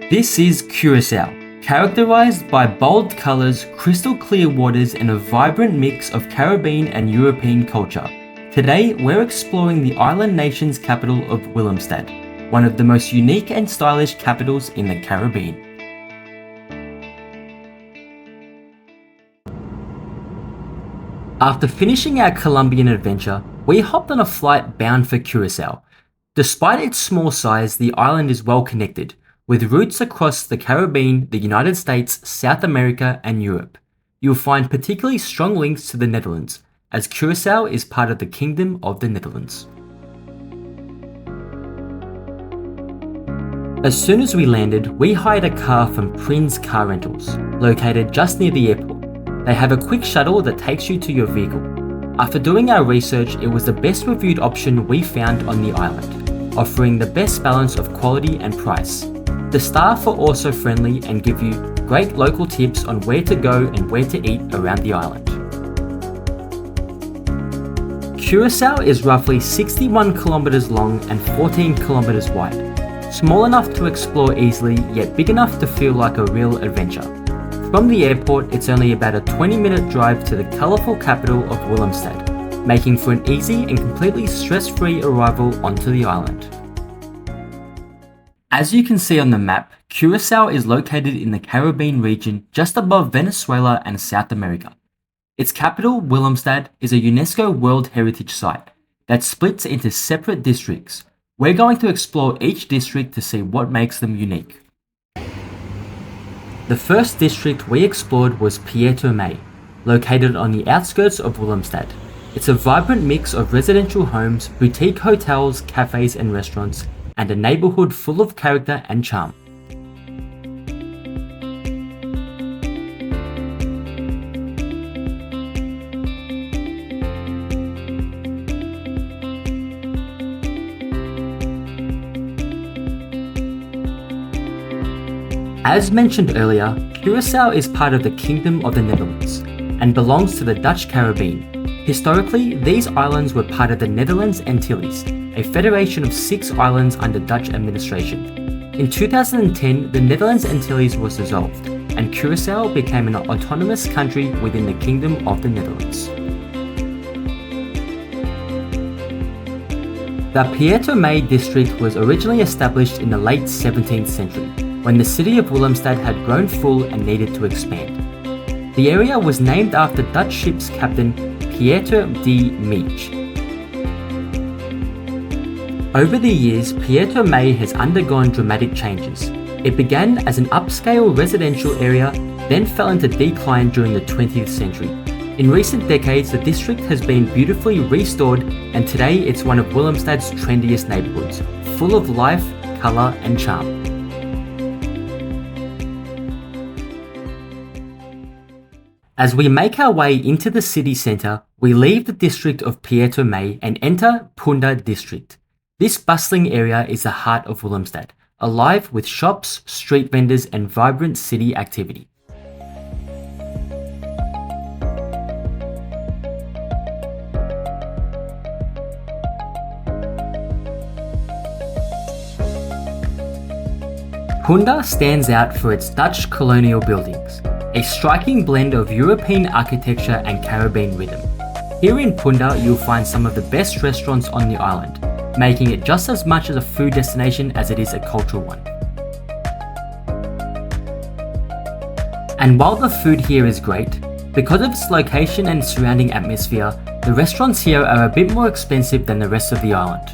This is Curaçao, characterized by bold colors, crystal clear waters, and a vibrant mix of Caribbean and European culture. Today, we're exploring the island nation's capital of Willemstad, one of the most unique and stylish capitals in the Caribbean. After finishing our Colombian adventure, we hopped on a flight bound for Curaçao. Despite its small size, the island is well connected, with routes across the Caribbean, the United States, South America, and Europe. You'll find particularly strong links to the Netherlands, as Curaçao is part of the Kingdom of the Netherlands. As soon as we landed, we hired a car from Prince Car Rentals, located just near the airport. They have a quick shuttle that takes you to your vehicle. After doing our research, it was the best reviewed option we found on the island, offering the best balance of quality and price. The staff are also friendly and give you great local tips on where to go and where to eat around the island. Curaçao is roughly 61 kilometers long and 14 kilometers wide. Small enough to explore easily, yet big enough to feel like a real adventure. From the airport, it's only about a 20-minute drive to the colourful capital of Willemstad, making for an easy and completely stress-free arrival onto the island. As you can see on the map, Curaçao is located in the Caribbean region just above Venezuela and South America. Its capital, Willemstad, is a UNESCO World Heritage Site that splits into separate districts. We're going to explore each district to see what makes them unique. The first district we explored was Pietermaai, located on the outskirts of Willemstad. It's a vibrant mix of residential homes, boutique hotels, cafes and restaurants, and a neighbourhood full of character and charm. As mentioned earlier, Curaçao is part of the Kingdom of the Netherlands and belongs to the Dutch-Carribean. Historically, these islands were part of the Netherlands Antilles, a federation of 6 islands under Dutch administration. In 2010, the Netherlands Antilles was dissolved, and Curaçao became an autonomous country within the Kingdom of the Netherlands. The Pietermaai district was originally established in the late 17th century, when the city of Willemstad had grown full and needed to expand. The area was named after Dutch ship's captain Pieter de Meij. Over the years, Pietermaai has undergone dramatic changes. It began as an upscale residential area, then fell into decline during the 20th century. In recent decades, the district has been beautifully restored, and today it's one of Willemstad's trendiest neighbourhoods, full of life, colour and charm. As we make our way into the city centre, we leave the district of Pietermaai and enter Punda district. This bustling area is the heart of Willemstad, alive with shops, street vendors and vibrant city activity. Punda stands out for its Dutch colonial buildings, a striking blend of European architecture and Caribbean rhythm. Here in Punda, you'll find some of the best restaurants on the island, making it just as much as a food destination as it is a cultural one. And while the food here is great, because of its location and surrounding atmosphere, the restaurants here are a bit more expensive than the rest of the island.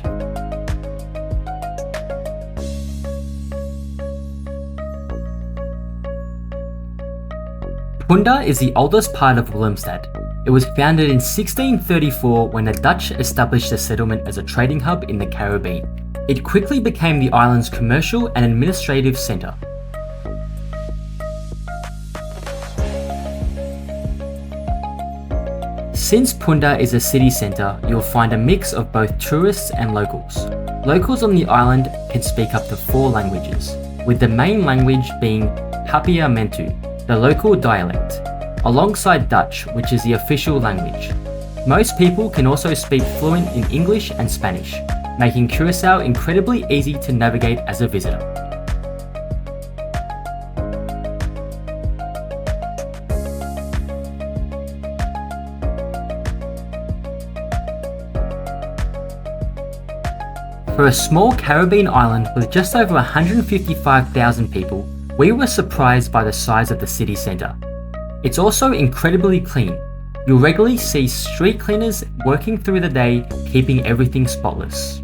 Punda is the oldest part of Willemstad. It was founded in 1634 when the Dutch established the settlement as a trading hub in the Caribbean. It quickly became the island's commercial and administrative centre. Since Punda is a city centre, you'll find a mix of both tourists and locals. Locals on the island can speak up to 4 languages, with the main language being Papiamentu, the local dialect, alongside Dutch, which is the official language. Most people can also speak fluent in English and Spanish, making Curaçao incredibly easy to navigate as a visitor. For a small Caribbean island with just over 155,000 people, we were surprised by the size of the city centre. It's also incredibly clean. You'll regularly see street cleaners working through the day, keeping everything spotless.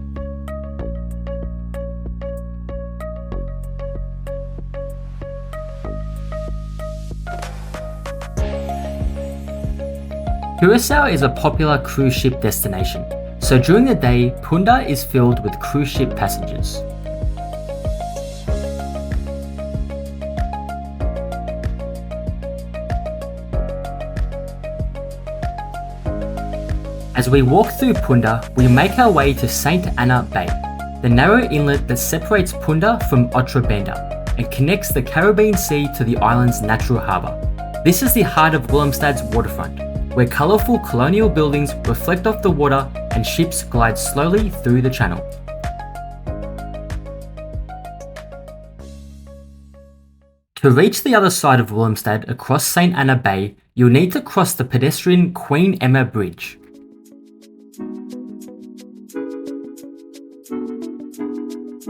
Curaçao is a popular cruise ship destination, so during the day, Punda is filled with cruise ship passengers. As we walk through Punda, we make our way to St. Anna Bay, the narrow inlet that separates Punda from Otrobanda and connects the Caribbean Sea to the island's natural harbour. This is the heart of Willemstad's waterfront, where colourful colonial buildings reflect off the water and ships glide slowly through the channel. To reach the other side of Willemstad across St. Anna Bay, you'll need to cross the pedestrian Queen Emma Bridge.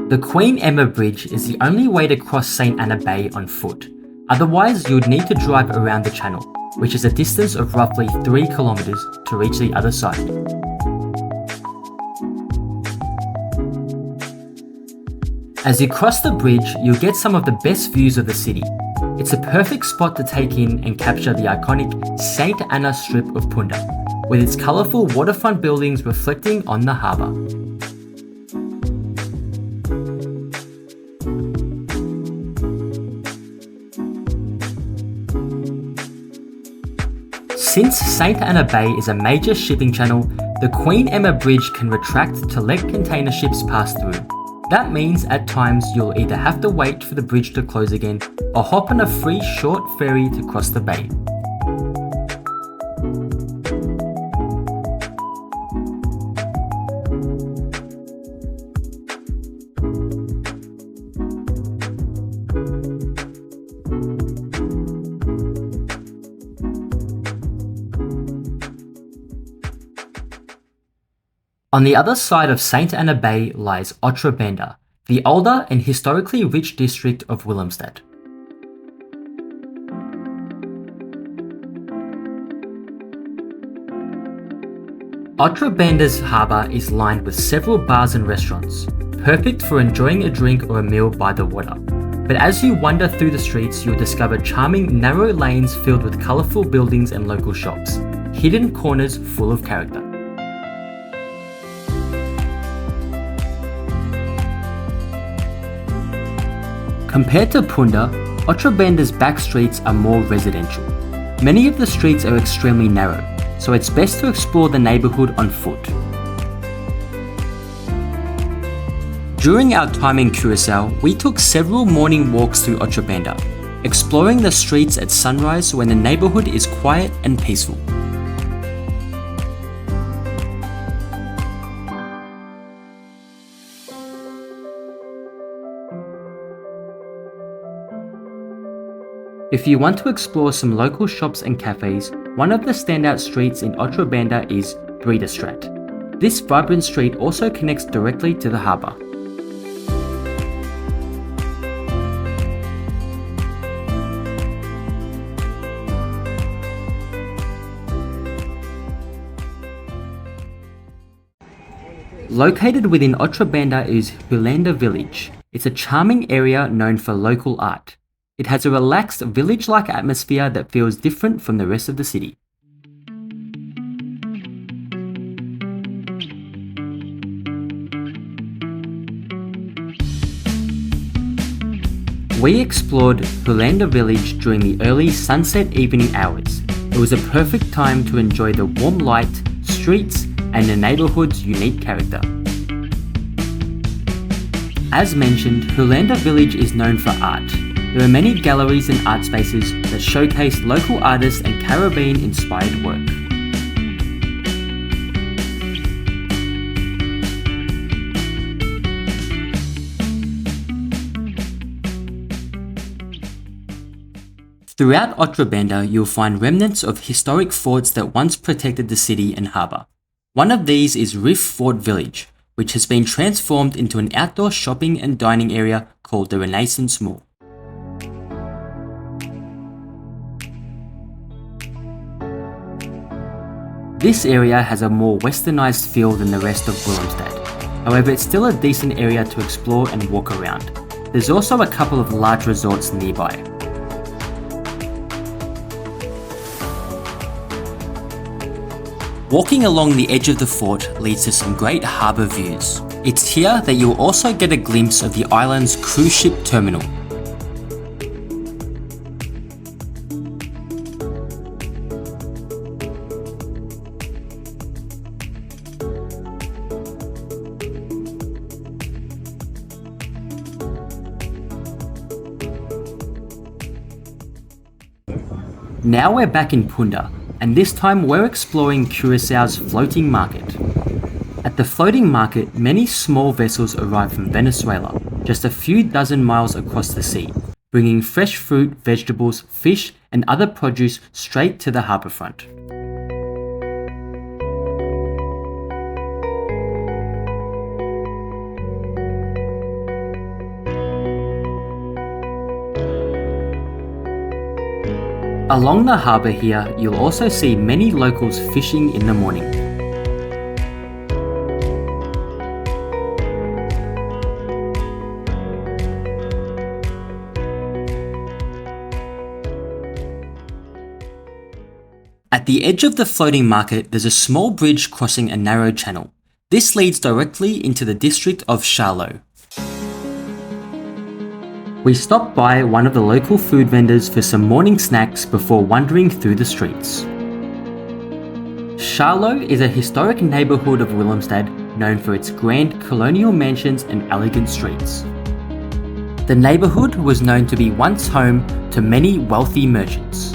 The Queen Emma Bridge is the only way to cross St. Anna Bay on foot, otherwise you would need to drive around the channel, which is a distance of roughly 3 kilometres to reach the other side. As you cross the bridge, you'll get some of the best views of the city. It's a perfect spot to take in and capture the iconic St. Anna strip of Punda, with its colourful waterfront buildings reflecting on the harbour. Since St. Anna Bay is a major shipping channel, the Queen Emma Bridge can retract to let container ships pass through. That means at times you'll either have to wait for the bridge to close again or hop on a free short ferry to cross the bay. On the other side of St. Anna Bay lies Otrobanda, the older and historically rich district of Willemstad. Otrobanda's harbour is lined with several bars and restaurants, perfect for enjoying a drink or a meal by the water. But as you wander through the streets, you'll discover charming narrow lanes filled with colourful buildings and local shops, hidden corners full of character. Compared to Punda, Otrobanda's back streets are more residential. Many of the streets are extremely narrow, so it's best to explore the neighbourhood on foot. During our time in Curaçao, we took several morning walks through Otrobanda, exploring the streets at sunrise when the neighbourhood is quiet and peaceful. If you want to explore some local shops and cafes, one of the standout streets in Otrobanda is Willemstad. This vibrant street also connects directly to the harbour. Located within Otrobanda is Hulanda Village. It's a charming area known for local art. It has a relaxed village-like atmosphere that feels different from the rest of the city. We explored Hulanda Village during the early sunset evening hours. It was a perfect time to enjoy the warm light, streets, and the neighbourhood's unique character. As mentioned, Hulanda Village is known for art. There are many galleries and art spaces that showcase local artists and Caribbean-inspired work. Throughout Otrobanda, you'll find remnants of historic forts that once protected the city and harbour. One of these is Reef Fort Village, which has been transformed into an outdoor shopping and dining area called the Renaissance Mall. This area has a more westernized feel than the rest of Willemstad. However, it's still a decent area to explore and walk around. There's also a couple of large resorts nearby. Walking along the edge of the fort leads to some great harbour views. It's here that you'll also get a glimpse of the island's cruise ship terminal. Now we're back in Punda, and this time we're exploring Curaçao's floating market. At the floating market, many small vessels arrive from Venezuela, just a few dozen miles across the sea, bringing fresh fruit, vegetables, fish, and other produce straight to the harbourfront. Along the harbour here, you'll also see many locals fishing in the morning. At the edge of the floating market, there's a small bridge crossing a narrow channel. This leads directly into the district of Scharloo. We stopped by one of the local food vendors for some morning snacks before wandering through the streets. Scharloo is a historic neighbourhood of Willemstad known for its grand colonial mansions and elegant streets. The neighbourhood was known to be once home to many wealthy merchants.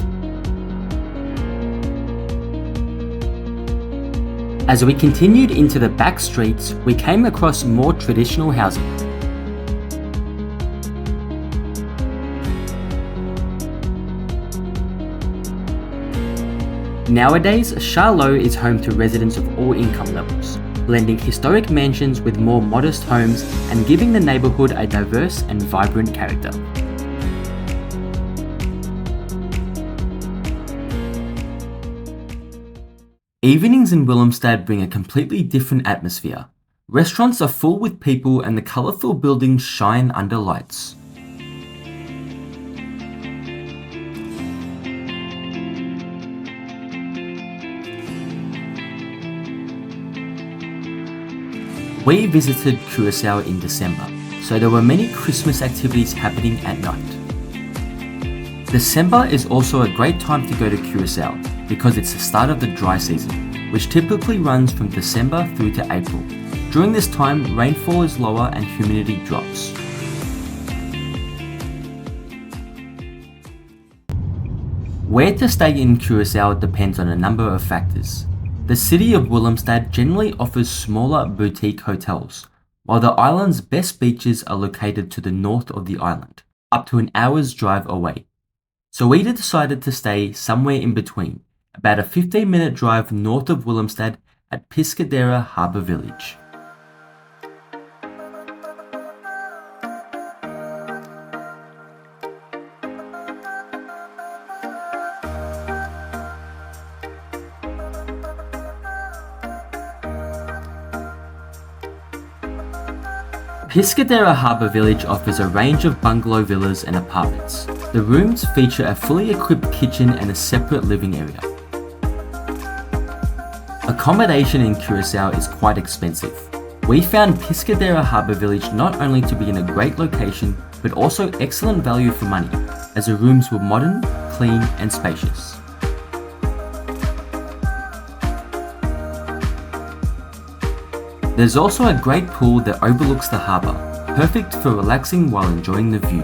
As we continued into the back streets, we came across more traditional housing. Nowadays, Scharloo is home to residents of all income levels, blending historic mansions with more modest homes and giving the neighbourhood a diverse and vibrant character. Evenings in Willemstad bring a completely different atmosphere. Restaurants are full with people and the colourful buildings shine under lights. We visited Curaçao in December, so there were many Christmas activities happening at night. December is also a great time to go to Curaçao because it's the start of the dry season, which typically runs from December through to April. During this time, rainfall is lower and humidity drops. Where to stay in Curaçao depends on a number of factors. The city of Willemstad generally offers smaller boutique hotels, while the island's best beaches are located to the north of the island, up to an hour's drive away. So we decided to stay somewhere in between, about a 15-minute drive north of Willemstad at Piscadera Harbour Village. Piscadera Harbour Village offers a range of bungalow villas and apartments. The rooms feature a fully equipped kitchen and a separate living area. Accommodation in Curaçao is quite expensive. We found Piscadera Harbour Village not only to be in a great location, but also excellent value for money, as the rooms were modern, clean and spacious. There's also a great pool that overlooks the harbour, perfect for relaxing while enjoying the view.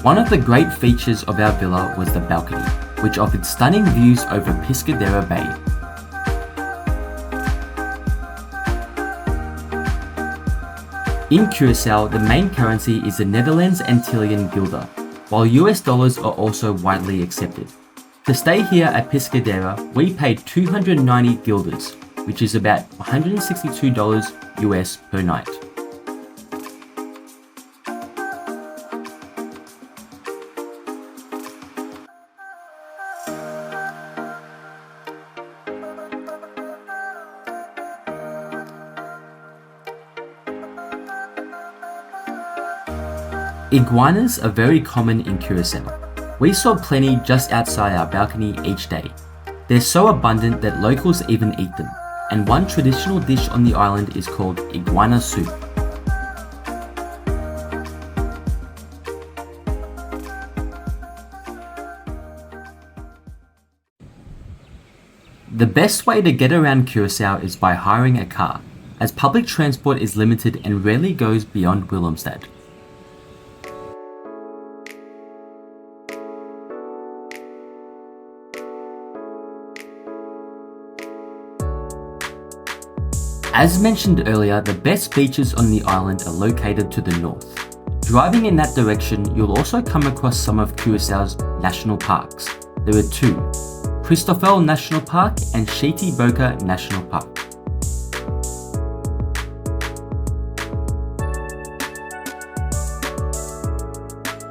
One of the great features of our villa was the balcony, which offered stunning views over Piscadera Bay. In Curaçao, the main currency is the Netherlands Antillean guilder, while US dollars are also widely accepted. To stay here at Piscadera, we paid 290 guilders, which is about $162 US per night. Iguanas are very common in Curaçao. We saw plenty just outside our balcony each day. They're so abundant that locals even eat them, and one traditional dish on the island is called iguana soup. The best way to get around Curaçao is by hiring a car, as public transport is limited and rarely goes beyond Willemstad. As mentioned earlier, the best beaches on the island are located to the north. Driving in that direction, you'll also come across some of Curaçao's national parks. There are two, Cristofel National Park and Shiti Boca National Park.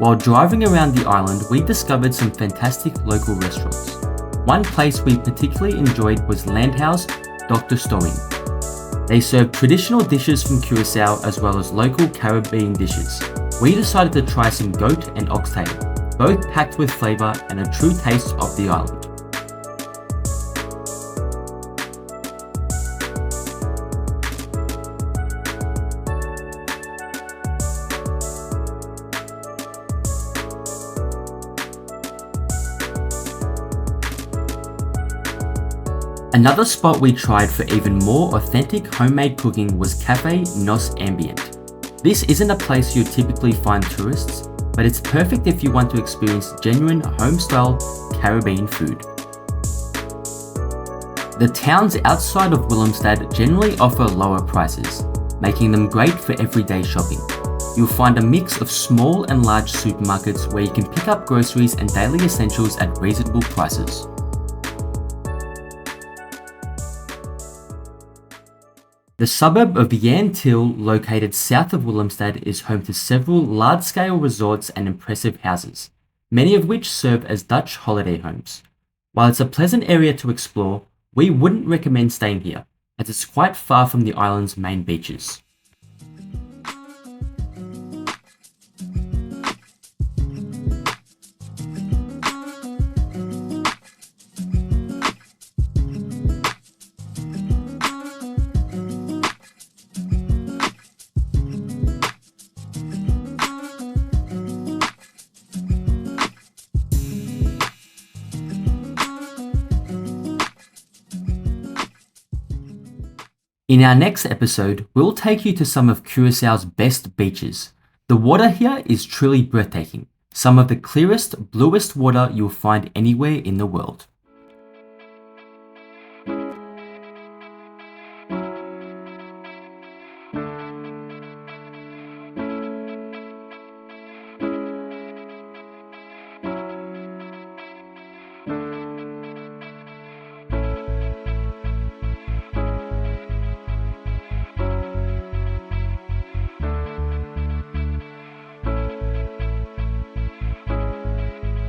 While driving around the island, we discovered some fantastic local restaurants. One place we particularly enjoyed was Landhouse Dr. Storing. They serve traditional dishes from Curaçao as well as local Caribbean dishes. We decided to try some goat and oxtail, both packed with flavour and a true taste of the island. Another spot we tried for even more authentic homemade cooking was Cafe Nos Ambient. This isn't a place you typically find tourists, but it's perfect if you want to experience genuine home-style Caribbean food. The towns outside of Willemstad generally offer lower prices, making them great for everyday shopping. You'll find a mix of small and large supermarkets where you can pick up groceries and daily essentials at reasonable prices. The suburb of Thiel, located south of Willemstad, is home to several large-scale resorts and impressive houses, many of which serve as Dutch holiday homes. While it's a pleasant area to explore, we wouldn't recommend staying here, as it's quite far from the island's main beaches. In our next episode, we'll take you to some of Curaçao's best beaches. The water here is truly breathtaking, some of the clearest, bluest water you'll find anywhere in the world.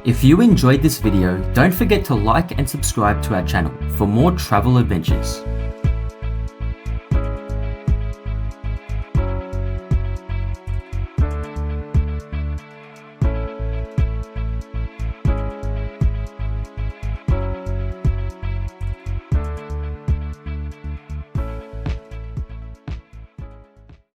If you enjoyed this video, don't forget to like and subscribe to our channel for more travel adventures.